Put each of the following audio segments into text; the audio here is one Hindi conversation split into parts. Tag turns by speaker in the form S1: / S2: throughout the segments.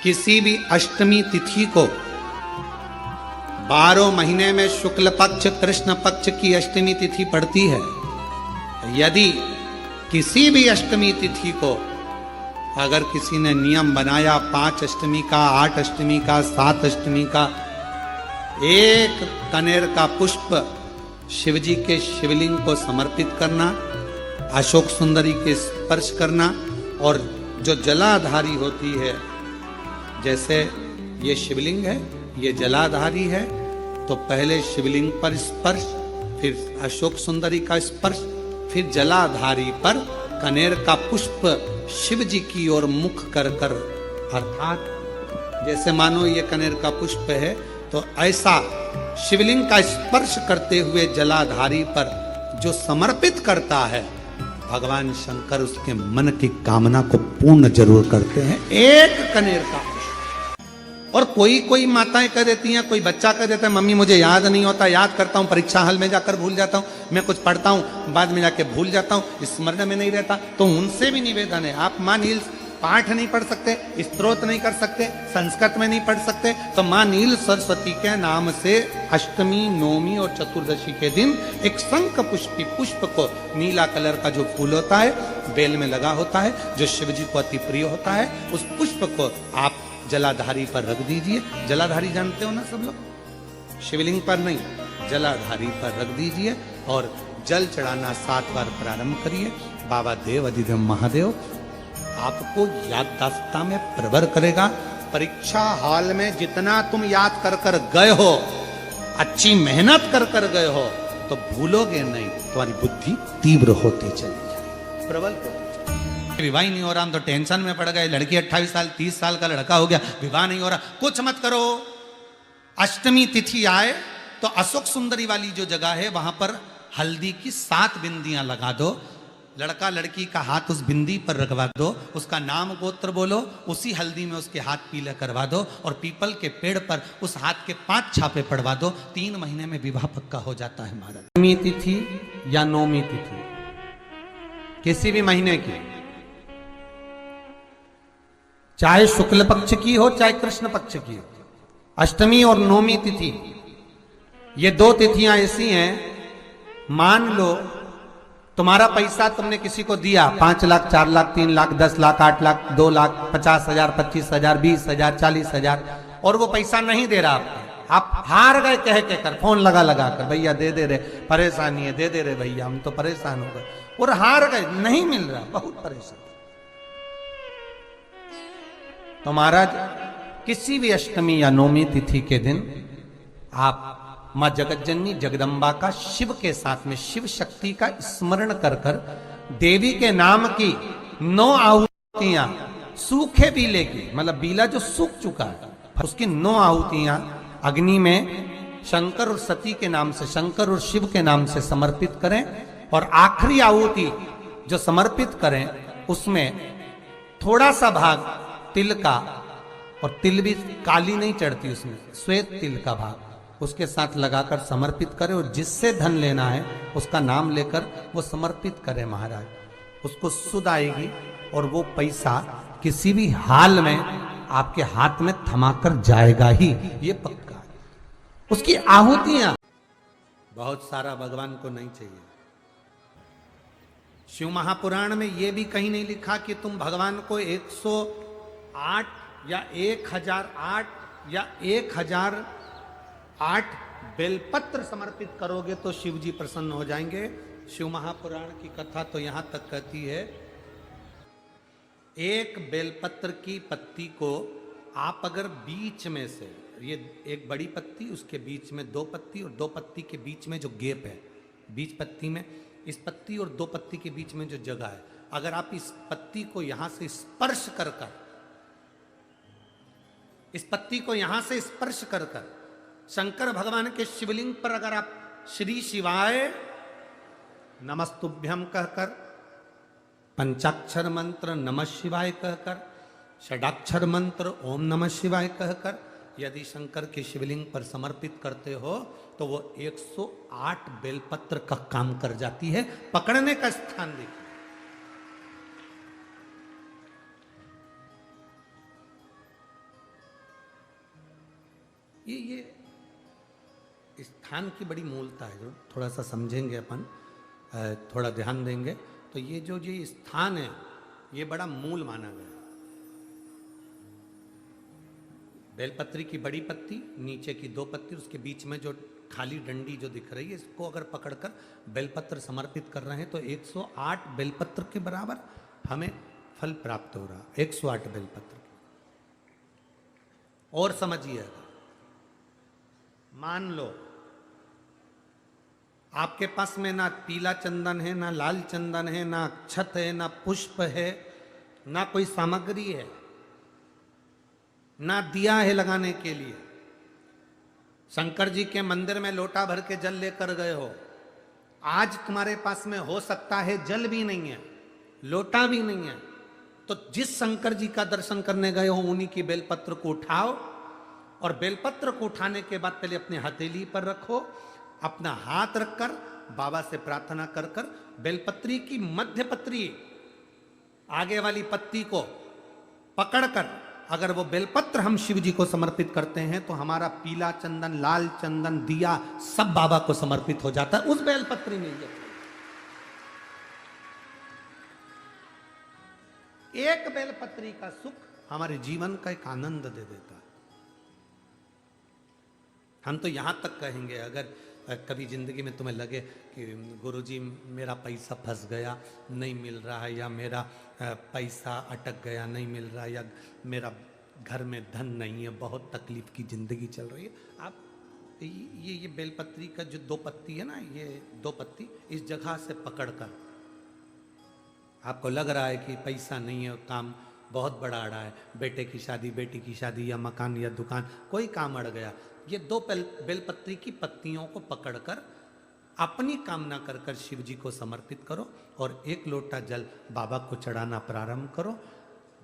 S1: किसी भी अष्टमी तिथि को 12 महीने में शुक्ल पक्ष कृष्ण पक्ष की अष्टमी तिथि पड़ती है। यदि किसी भी अष्टमी तिथि को अगर किसी ने नियम बनाया 5 अष्टमी का, 8 अष्टमी का, 7 अष्टमी का, एक कनेर का पुष्प शिवजी के शिवलिंग को समर्पित करना, अशोक सुंदरी के स्पर्श करना, और जो जलाधारी होती है, जैसे ये शिवलिंग है, ये जलाधारी है, तो पहले शिवलिंग पर स्पर्श, फिर अशोक सुंदरी का स्पर्श, फिर जलाधारी पर कनेर का पुष्प शिव जी की ओर मुख कर कर, अर्थात जैसे मानो ये कनेर का पुष्प है, तो ऐसा शिवलिंग का स्पर्श करते हुए जलाधारी पर जो समर्पित करता है, भगवान शंकर उसके मन की कामना को पूर्ण जरूर करते हैं। एक कनेर का। और कोई कोई माताएं कह देती हैं, कोई बच्चा कह देता है, मम्मी मुझे याद नहीं होता, याद करता हूँ परीक्षा हॉल में जाकर भूल जाता हूँ, मैं कुछ पढ़ता हूँ बाद में जाके भूल जाता हूँ, स्मरण में नहीं रहता। तो उनसे भी निवेदन है, आप माँ नील पाठ नहीं पढ़ सकते, स्तोत्र नहीं कर सकते, संस्कृत में नहीं पढ़ सकते, तो माँ नील सरस्वती के नाम से अष्टमी, नवमी और चतुर्दशी के दिन एक शंख पुष्पी पुष्प को, नीला कलर का जो फूल होता है बेल में लगा होता है, जो शिव जी को अति प्रिय होता है, उस पुष्प को आप जलाधारी पर रख दीजिए। जलाधारी जानते हो ना सब लोग, शिवलिंग पर नहीं, जलाधारी पर रख दीजिए और जल चढ़ाना 7 बार प्रारंभ करिए। बाबा देव अधिदेव महादेव आपको याददाश्तता में प्रवर करेगा। परीक्षा हॉल में जितना तुम याद कर कर गए हो, अच्छी मेहनत कर कर गए हो, तो भूलोगे नहीं, तुम्हारी बुद्धि तीव्र होती चली जाएगी, प्रबल होती। विवाह नहीं हो रहा, हम तो टेंशन में पड़ गए, लड़की 28 साल 30 साल का लड़का हो गया, विवाह नहीं हो रहा, कुछ मत करो। अष्टमी तिथि आए तो अशोक सुंदरी वाली जो जगह है वहां पर हल्दी की 7 बिंदियां लगा दो, लड़का लड़की का हाथ उस बिंदी पर रखवा दो, उसका नाम गोत्र बोलो, उसी हल्दी में उसके हाथ पीला करवा दो, और पीपल के पेड़ पर उस हाथ के 5 छापे पड़वा दो। 3 महीने में विवाह पक्का हो जाता है महाराज। अष्टमी तिथि या नवमी तिथि किसी भी महीने की, चाहे शुक्ल पक्ष की हो चाहे कृष्ण पक्ष की हो, अष्टमी और नवमी तिथि ये 2 तिथियां ऐसी हैं, मान लो तुम्हारा पैसा तुमने किसी को दिया, 5 लाख 4 लाख 3 लाख 10 लाख 8 लाख 2 लाख 50,000 25,000 20,000 40,000, और वो पैसा नहीं दे रहा आपको, आप हार गए कह के कर, फोन लगा लगा कर, भैया दे दे रहे, परेशानी है, दे दे रहे भैया, हम तो परेशान हो गए, और हार गए, नहीं मिल रहा, बहुत परेशान। तो महाराज किसी भी अष्टमी या नवमी तिथि के दिन आप मां जगतजननी जगदम्बा का शिव के साथ में शिव शक्ति का स्मरण कर कर देवी के नाम की 9 आहुतियां, सूखे बीले की, मतलब बीला जो सूख चुका है उसकी 9 आहुतियां अग्नि में शंकर और सती के नाम से, शंकर और शिव के नाम से समर्पित करें, और आखिरी आहुति जो समर्पित करें उसमें थोड़ा सा भाग तिल का, और तिल भी काली नहीं चढ़ती उसमें, श्वेत तिल का भाग उसके साथ लगाकर समर्पित करें, और जिससे धन लेना है उसका नाम लेकर वो समर्पित करें महाराज, उसको सुध आएगी, और वो पैसा किसी भी हाल में आपके हाथ में थमाकर जाएगा ही, ये पक्का है। उसकी आहुतियां बहुत सारा भगवान को नहीं चाहिए। शिव महापुराण में ये भी कहीं नहीं लिखा कि तुम भगवान को 108 या 1008 या 1008 बेलपत्र समर्पित करोगे तो शिव जी प्रसन्न हो जाएंगे। शिव महापुराण की कथा तो यहां तक कहती है, एक बेलपत्र की पत्ती को आप अगर बीच में से, ये एक बड़ी पत्ती, उसके बीच में 2 पत्ती, और 2 पत्ती के बीच में जो गैप है, बीच पत्ती में, इस पत्ती और 2 पत्ती के बीच में जो जगह है, अगर आप इस पत्ती को यहां से स्पर्श कर कर, इस पत्ती को यहां से स्पर्श कर कर शंकर भगवान के शिवलिंग पर अगर आप श्री शिवाय नमस्तुभ्यम कहकर, पंचाक्षर मंत्र नमः शिवाय कहकर, षडाक्षर मंत्र ओम नमः शिवाय कहकर यदि शंकर के शिवलिंग पर समर्पित करते हो तो वो 108 बेलपत्र का काम कर जाती है। पकड़ने का स्थान देखिए, ये स्थान की बड़ी मूलता है, जो थोड़ा सा समझेंगे अपन, थोड़ा ध्यान देंगे तो ये जो स्थान है ये बड़ा मूल माना गया। बेलपत्री की बड़ी पत्ती, नीचे की 2 पत्ती, उसके बीच में जो खाली डंडी जो दिख रही है, इसको अगर पकड़कर बेलपत्र समर्पित कर रहे हैं तो 108 बेलपत्र के बराबर हमें फल प्राप्त हो रहा, 108 बेलपत्र। और समझिएगा, मान लो आपके पास में ना पीला चंदन है, ना लाल चंदन है, ना अक्षत है, ना पुष्प है, ना कोई सामग्री है, ना दिया है लगाने के लिए। शंकर जी के मंदिर में लोटा भर के जल लेकर गए हो, आज तुम्हारे पास में हो सकता है जल भी नहीं है, लोटा भी नहीं है, तो जिस शंकर जी का दर्शन करने गए हो उन्हीं की बेलपत्र को उठाओ, और बेलपत्र को उठाने के बाद पहले अपने हथेली पर रखो, अपना हाथ रखकर बाबा से प्रार्थना कर कर बेलपत्री की मध्य पत्री, आगे वाली पत्ती को पकड़कर अगर वो बेलपत्र हम शिव जी को समर्पित करते हैं तो हमारा पीला चंदन, लाल चंदन, दिया सब बाबा को समर्पित हो जाता है उस बेलपत्री में। एक बेलपत्री का सुख हमारे जीवन का एक आनंद दे देता है। हम तो यहां तक कहेंगे, अगर कभी जिंदगी में तुम्हें लगे कि गुरुजी मेरा पैसा फंस गया, नहीं मिल रहा है, या मेरा पैसा अटक गया, नहीं मिल रहा, या मेरा घर में धन नहीं है, बहुत तकलीफ की जिंदगी चल रही है, आप ये बेलपत्री का जो 2 पत्ती है ना, ये 2 पत्ती इस जगह से पकड़कर, आपको लग रहा है कि पैसा नहीं है, काम बहुत बड़ा अड़ा है, बेटे की शादी, बेटी की शादी, या मकान या दुकान, कोई काम अड़ गया, ये 2 बेलपत्री की पत्तियों को पकड़कर अपनी कामना कर कर शिव जी को समर्पित करो और 1 लोटा जल बाबा को चढ़ाना प्रारंभ करो।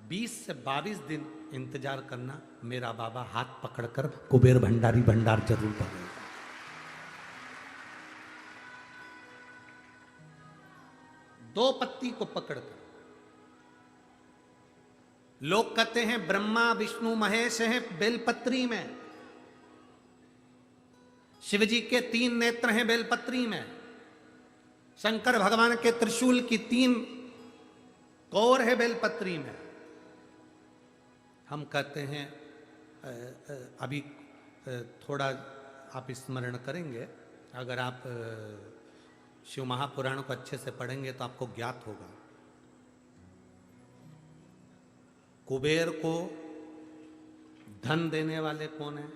S1: 20 से 22 दिन इंतजार करना, मेरा बाबा हाथ पकड़कर कुबेर भंडारी भंडार जरूर भरेगा। दो पत्ती को पकड़कर, लोग कहते हैं ब्रह्मा विष्णु महेश हैं बेलपत्री में, शिव जी के 3 नेत्र हैं बेलपत्री में, शंकर भगवान के त्रिशूल की 3 कोर है बेलपत्री में। हम कहते हैं अभी थोड़ा आप स्मरण करेंगे, अगर आप शिव महापुराण को अच्छे से पढ़ेंगे तो आपको ज्ञात होगा, कुबेर को धन देने वाले कौन है?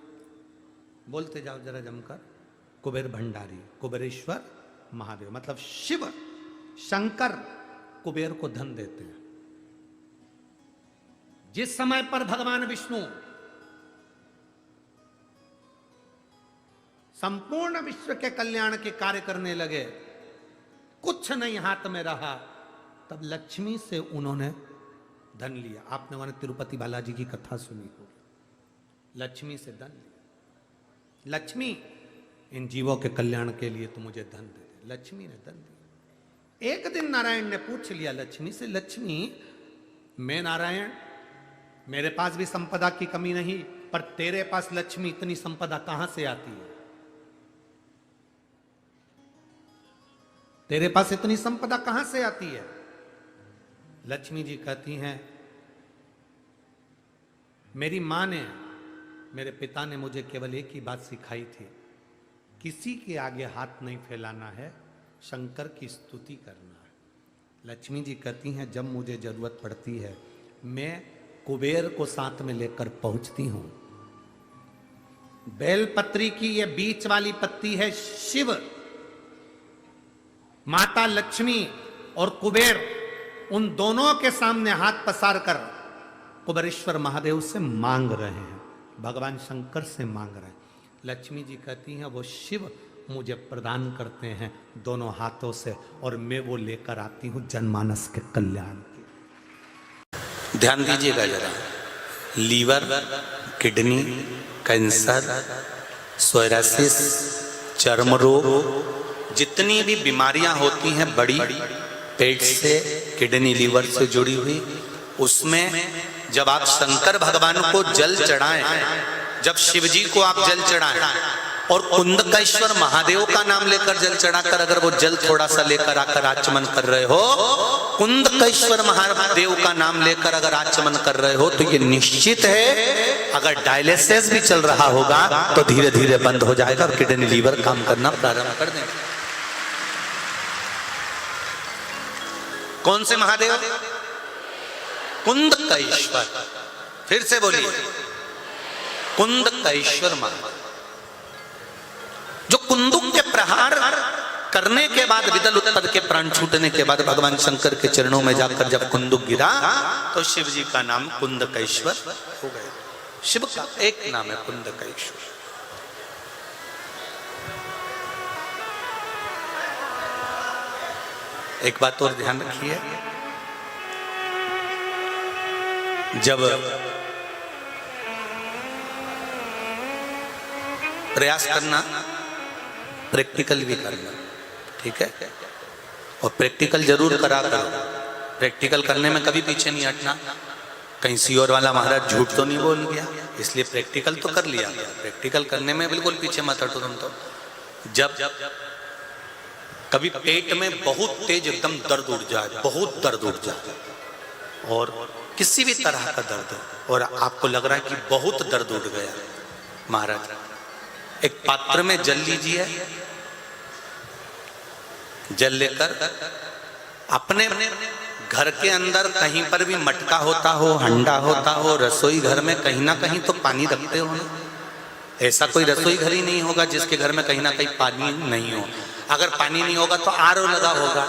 S1: बोलते जाओ जरा जमकर, कुबेर भंडारी, कुबेरेश्वर महादेव, मतलब शिव शंकर कुबेर को धन देते हैं। जिस समय पर भगवान विष्णु संपूर्ण विश्व के कल्याण के कार्य करने लगे, कुछ नहीं हाथ में रहा, तब लक्ष्मी से उन्होंने धन लिया। आपने वहां तिरुपति बालाजी की कथा सुनी होगी, लक्ष्मी से धन लिया। लक्ष्मी, इन जीवों के कल्याण के लिए तू मुझे धन दे दे। लक्ष्मी ने धन दिया। एक दिन नारायण ने पूछ लिया लक्ष्मी से, लक्ष्मी मैं नारायण, मेरे पास भी संपदा की कमी नहीं, पर तेरे पास लक्ष्मी इतनी संपदा कहां से आती है? तेरे पास इतनी संपदा कहां से आती है? लक्ष्मी जी कहती हैं, मेरी मां ने, मेरे पिता ने मुझे केवल एक ही बात सिखाई थी, किसी के आगे हाथ नहीं फैलाना है, शंकर की स्तुति करना है। लक्ष्मी जी कहती हैं, जब मुझे जरूरत पड़ती है मैं कुबेर को साथ में लेकर पहुंचती हूं। बेलपत्री की ये बीच वाली पत्ती है शिव, माता लक्ष्मी और कुबेर, उन दोनों के सामने हाथ पसार कर कुबेरेश्वर महादेव से मांग रहे हैं, भगवान शंकर से मांग रहे हैं। लक्ष्मी जी कहती हैं, वो शिव मुझे प्रदान करते हैं दोनों हाथों से, और मैं वो लेकर आती हूं जनमानस के कल्याण के।
S2: ध्यान दीजिएगा जरा, लीवर, किडनी, कैंसर, सोरासिस, चर्म रोग, जितनी भी बीमारियां होती हैं बड़ी पेट से, किडनी लीवर से जुड़ी हुई, उसमें जब आप शंकर भगवान को जल चढ़ाएं, जब शिव जी को आप जल चढ़ाएं और कुंदकेश्वर महादेव का नाम लेकर जल चढ़ाकर अगर वो जल थोड़ा सा लेकर आकर आचमन कर रहे हो, कुंदकेश्वर महादेव का नाम लेकर अगर आचमन कर रहे हो, तो ये निश्चित है अगर डायलिसिस भी चल रहा होगा तो धीरे धीरे बंद हो जाएगा और किडनी लीवर काम करना प्रारंभ कर देंगे। कौन से महादेव? कुंदकेश्वर। फिर से बोलिए, कुंदकेश्वर महादेव। जो कुंदुक के प्रहार करने के बाद विदल उत्पद के प्राण छूटने के बाद भगवान शंकर के चरणों में जाकर जब कुंदुक गिरा तो शिव जी का नाम कुंदकेश्वर हो गया। शिव का एक नाम है कुंदकेश्वर। एक बात और ध्यान रखिए, जब प्रयास करना, प्रैक्टिकल भी करना, ठीक है? और प्रैक्टिकल जरूर करा करो। प्रैक्टिकल करने में कभी पीछे नहीं हटना। कहीं सीओर वाला महाराज झूठ तो नहीं बोल गया, इसलिए प्रैक्टिकल तो कर लिया। प्रैक्टिकल करने में बिल्कुल पीछे मत हटो तुम तो। जब कभी पेट में बहुत तेज एकदम दर्द उठ जाए, बहुत दर्द उठ जाए, और किसी भी तरह का दर्द, और आपको लग रहा है कि बहुत दर्द उठ गया, महाराज एक पात्र में जल लीजिए। जल लेकर अपने घर के अंदर कहीं पर भी मटका होता हो, हंडा होता हो, रसोई घर में कहीं ना कहीं तो पानी रखते हो ना। ऐसा कोई रसोई घर ही नहीं होगा जिसके घर में कहीं ना कहीं पानी नहीं हो। अगर पानी नहीं होगा तो आरओ लगा होगा,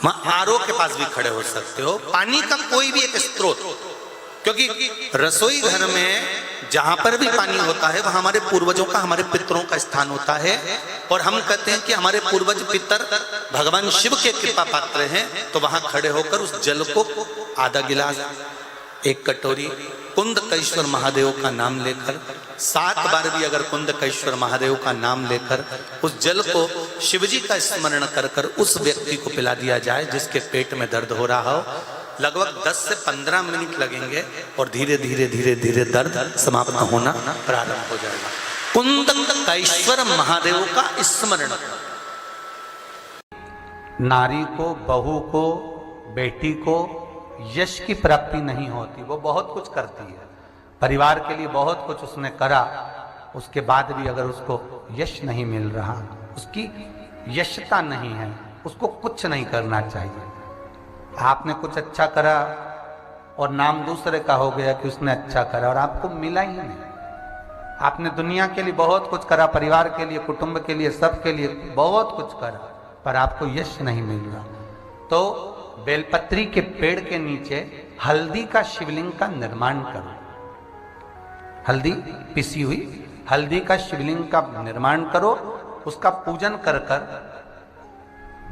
S2: वहां आरओ के पास भी खड़े हो सकते हो। पानी का कोई भी एक स्रोत, क्योंकि रसोई घर में जहां पर भी पानी होता है वहां हमारे पूर्वजों का, हमारे पितरों का स्थान होता है। और हम कहते हैं कि हमारे पूर्वज पितर भगवान शिव के कृपा पात्र हैं, तो वहां खड़े होकर उस जल को आधा गिलास, एक कटोरी कुंदकेश्वर महादेव का नाम लेकर 7 बार भी अगर कुंदकेश्वर महादेव का नाम लेकर उस जल को शिवजी का स्मरण कर कर उस व्यक्ति को पिला दिया जाए जिसके पेट में दर्द हो रहा हो। लगभग 10 से 15 मिनट लगेंगे और धीरे धीरे धीरे धीरे दर्द समाप्त होना प्रारंभ हो जाएगा। कुंदकेश्वर महादेव का स्मरण। नारी को, बहू को, बेटी को यश की प्राप्ति नहीं होती। वो बहुत कुछ करती है, परिवार के लिए बहुत कुछ उसने करा, उसके बाद भी अगर उसको यश नहीं मिल रहा, उसकी यशता नहीं है, उसको कुछ नहीं करना चाहिए। आपने कुछ अच्छा करा और नाम दूसरे का हो गया कि उसने अच्छा करा और आपको मिला ही नहीं। आपने दुनिया के लिए बहुत कुछ करा, परिवार के लिए, कुटुंब के लिए, सबके लिए बहुत कुछ करा, पर आपको यश नहीं मिल रहा। तो बेलपत्री के पेड़ के नीचे हल्दी का शिवलिंग का निर्माण करो। हल्दी, पिसी हुई हल्दी का शिवलिंग का निर्माण करो, उसका पूजन कर कर,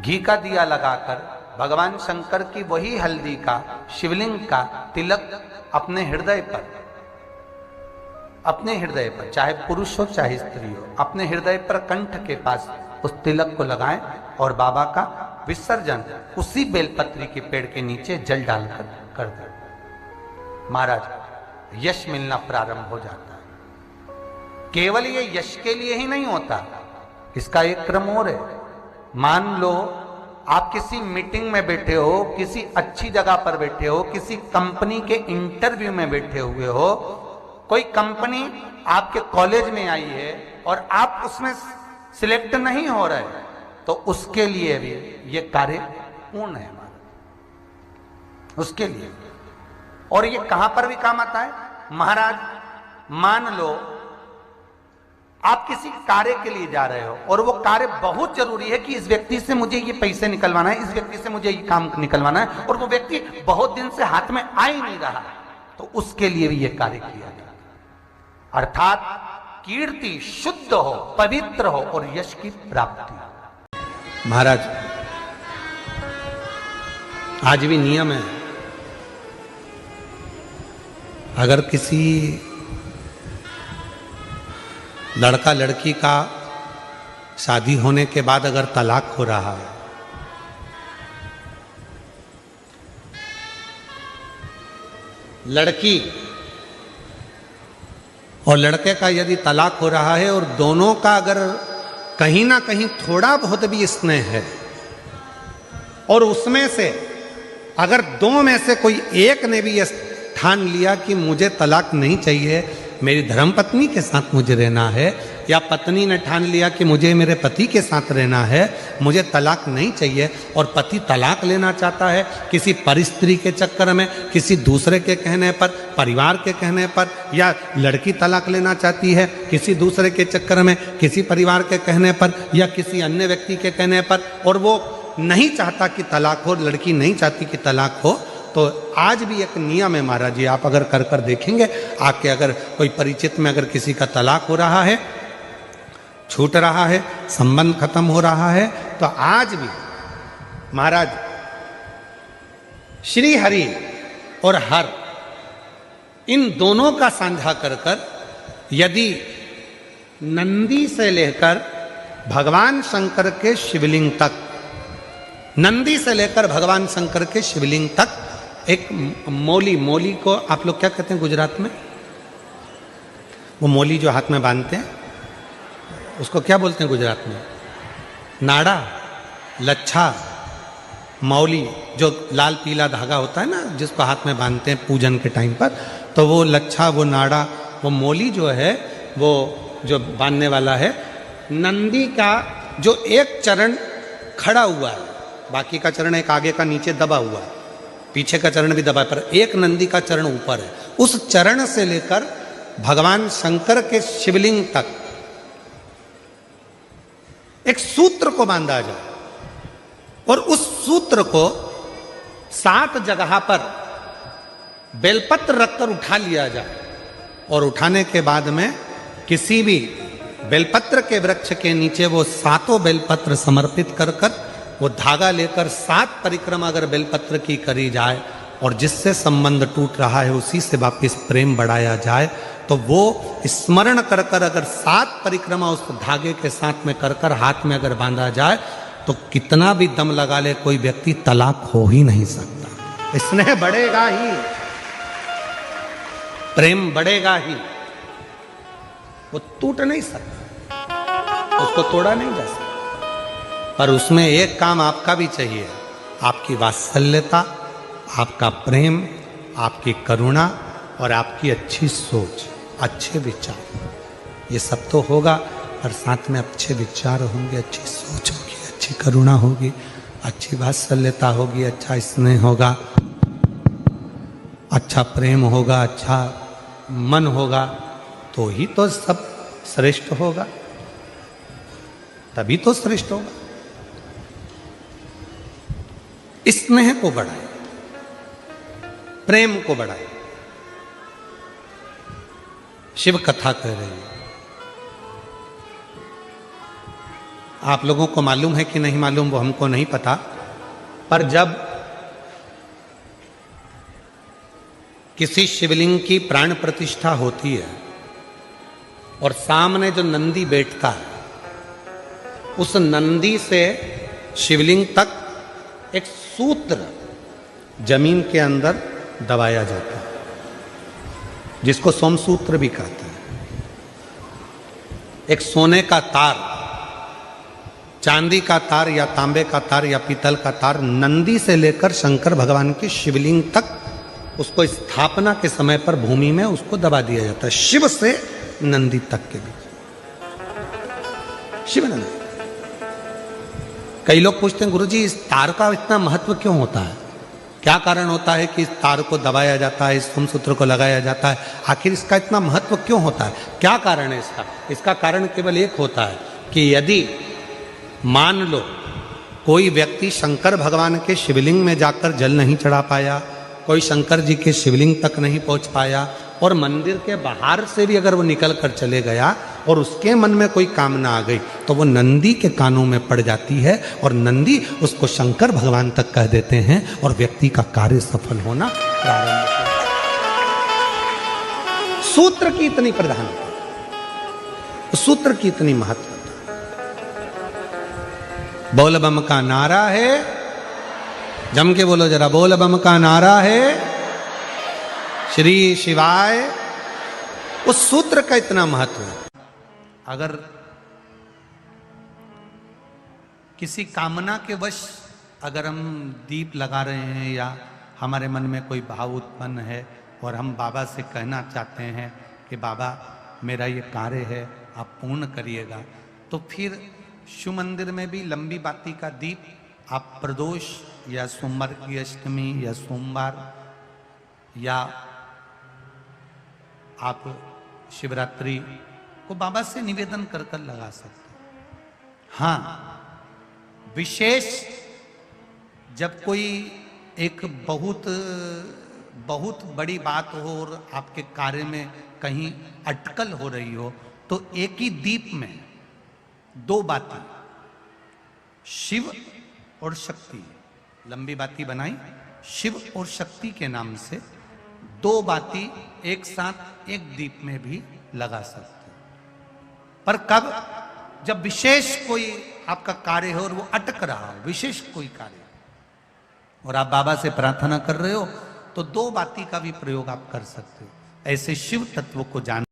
S2: घी का दिया लगाकर भगवान शंकर की वही हल्दी का शिवलिंग का तिलक अपने हृदय पर, चाहे पुरुष हो चाहे स्त्री हो, अपने हृदय पर कंठ के पास उस तिलक को लगाएं और बाबा का विसर्जन उसी बेलपत्री के पेड़ के नीचे जल डालकर कर दे। महाराज यश मिलना प्रारंभ हो जाता है। केवल ये यश के लिए ही नहीं होता, इसका एक क्रम और है। मान लो आप किसी मीटिंग में बैठे हो, किसी अच्छी जगह पर बैठे हो, किसी कंपनी के इंटरव्यू में बैठे हुए हो, कोई कंपनी आपके कॉलेज में आई है और आप उसमें सिलेक्ट नहीं हो रहे, तो उसके लिए भी ये कार्य पूर्ण है हमारा, उसके लिए। और ये कहां पर भी काम आता है महाराज। मान लो आप किसी कार्य के लिए जा रहे हो और वो कार्य बहुत जरूरी है कि इस व्यक्ति से मुझे ये पैसे निकलवाना है, इस व्यक्ति से मुझे ये काम निकलवाना है, और वो व्यक्ति बहुत दिन से हाथ में आ ही नहीं रहा, तो उसके लिए भी ये कार्य किया जाता है। अर्थात कीर्ति शुद्ध हो, पवित्र हो और यश की प्राप्ति।
S1: महाराज आज भी नियम है, अगर किसी लड़का लड़की का शादी होने के बाद अगर तलाक हो रहा है, लड़की और लड़के का यदि तलाक हो रहा है और दोनों का अगर कहीं ना कहीं थोड़ा बहुत भी स्नेह है और उसमें से अगर दो में से कोई एक ने भी ये ठान लिया कि मुझे तलाक नहीं चाहिए, मेरी धर्मपत्नी के साथ मुझे रहना है, या पत्नी ने ठान लिया कि मुझे मेरे पति के साथ रहना है, मुझे तलाक नहीं चाहिए, और पति तलाक लेना चाहता है किसी परिस्त्री के चक्कर में, किसी दूसरे के कहने पर, परिवार के कहने पर, या लड़की तलाक लेना चाहती है किसी दूसरे के चक्कर में, किसी परिवार के कहने पर या किसी अन्य व्यक्ति के कहने पर, और वो नहीं चाहता कि तलाक हो, लड़की नहीं चाहती कि तलाक हो, तो आज भी एक नियम है महाराज जी, आप अगर कर कर देखेंगे आके, अगर कोई परिचित में अगर किसी का तलाक हो रहा है, छूट रहा है, संबंध खत्म हो रहा है, तो आज भी महाराज श्री हरि और हर इन दोनों का साझा कर कर यदि नंदी से लेकर भगवान शंकर के शिवलिंग तक, नंदी से लेकर भगवान शंकर के शिवलिंग तक एक मौली, मौली को आप लोग क्या कहते हैं गुजरात में? वो मौली जो हाथ में बांधते हैं उसको क्या बोलते हैं गुजरात में? नाड़ा, लच्छा, मौली, जो लाल पीला धागा होता है ना जिसको हाथ में बांधते हैं पूजन के टाइम पर, तो वो लच्छा, वो नाड़ा, वो मौली जो है वो जो बांधने वाला है, नंदी का जो एक चरण खड़ा हुआ है, बाकी का चरण एक आगे का नीचे दबा हुआ है, पीछे का चरण भी दबा है, पर एक नंदी का चरण ऊपर है, उस चरण से लेकर भगवान शंकर के शिवलिंग तक एक सूत्र को बांधा जाए और उस सूत्र को 7 जगह पर बेलपत्र रखकर उठा लिया जाए, और उठाने के बाद में किसी भी बेलपत्र के वृक्ष के नीचे वो 7 बेलपत्र समर्पित कर कर वो धागा लेकर 7 परिक्रमा अगर बेलपत्र की करी जाए और जिससे संबंध टूट रहा है उसी से वापिस प्रेम बढ़ाया जाए, तो वो स्मरण कर कर अगर 7 परिक्रमा उस धागे के साथ में कर कर हाथ में अगर बांधा जाए, तो कितना भी दम लगा ले कोई व्यक्ति तलाक हो ही नहीं सकता। स्नेह बढ़ेगा ही, प्रेम बढ़ेगा ही, वो टूट नहीं सकता, उसको तोड़ा नहीं जा सकता। पर उसमें एक काम आपका भी चाहिए, आपकी वात्सल्यता, आपका प्रेम, आपकी करुणा और आपकी अच्छी सोच, अच्छे विचार, ये सब तो होगा, पर साथ में अच्छे विचार होंगे, अच्छी सोच होगी, अच्छी करुणा होगी, अच्छी वात्सल्यता होगी, अच्छा स्नेह होगा, अच्छा प्रेम होगा, अच्छा मन होगा, तो ही तो सब श्रेष्ठ होगा, तभी तो श्रेष्ठ होगा। स्नेह को बढ़ाए, प्रेम को बढ़ाए। शिव कथा कह रही है, आप लोगों को मालूम है कि नहीं मालूम वो हमको नहीं पता, पर जब किसी शिवलिंग की प्राण प्रतिष्ठा होती है और सामने जो नंदी बैठता है, उस नंदी से शिवलिंग तक एक सूत्र जमीन के अंदर दबाया जाता है, जिसको सोमसूत्र भी कहते हैं। एक सोने का तार, चांदी का तार या तांबे का तार या पीतल का तार नंदी से लेकर शंकर भगवान के शिवलिंग तक उसको स्थापना के समय पर भूमि में उसको दबा दिया जाता है, शिव से नंदी तक के बीच, शिव नंदी। कई लोग पूछते हैं गुरुजी इस तार का इतना महत्व क्यों होता है, क्या कारण होता है कि इस तार को दबाया जाता है, इस सोमसूत्र को लगाया जाता है, आखिर इसका इतना महत्व क्यों होता है, क्या कारण है इसका? इसका कारण केवल एक होता है कि यदि मान लो कोई व्यक्ति शंकर भगवान के शिवलिंग में जाकर जल नहीं चढ़ा पाया, कोई शंकर जी के शिवलिंग तक नहीं पहुंच पाया, और मंदिर के बाहर से भी अगर वो निकल कर चले गया और उसके मन में कोई कामना आ गई, तो वो नंदी के कानों में पड़ जाती है और नंदी उसको शंकर भगवान तक कह देते हैं और व्यक्ति का कार्य सफल होना प्रारंभ होता है। सूत्र की इतनी प्रधानता, सूत्र की इतनी महत्वता। बोल बम का नारा है, जम के बोलो जरा, बोल बम का नारा है, श्री शिवाय उस सूत्र का इतना महत्व है। अगर किसी कामना के वश अगर हम दीप लगा रहे हैं या हमारे मन में कोई भाव उत्पन्न है और हम बाबा से कहना चाहते हैं कि बाबा मेरा ये कार्य है आप पूर्ण करिएगा, तो फिर शिव मंदिर में भी लंबी बाती का दीप आप प्रदोष या सोमवार की अष्टमी या सोमवार या आप शिवरात्रि को बाबा से निवेदन कर कर लगा सकते हैं। हाँ, विशेष जब कोई एक बहुत बड़ी बात हो और आपके कार्य में कहीं अटकल हो रही हो, तो एक ही दीप में दो बाती, शिव और शक्ति, लंबी बाती बनाई शिव और शक्ति के नाम से, दो बाती एक साथ एक दीप में भी लगा सकते हैं। पर कब? जब विशेष कोई आपका कार्य हो और वो अटक रहा हो, विशेष कोई कार्य, और आप बाबा से प्रार्थना कर रहे हो, तो दो बाती का भी प्रयोग आप कर सकते हो। ऐसे शिव तत्व को जान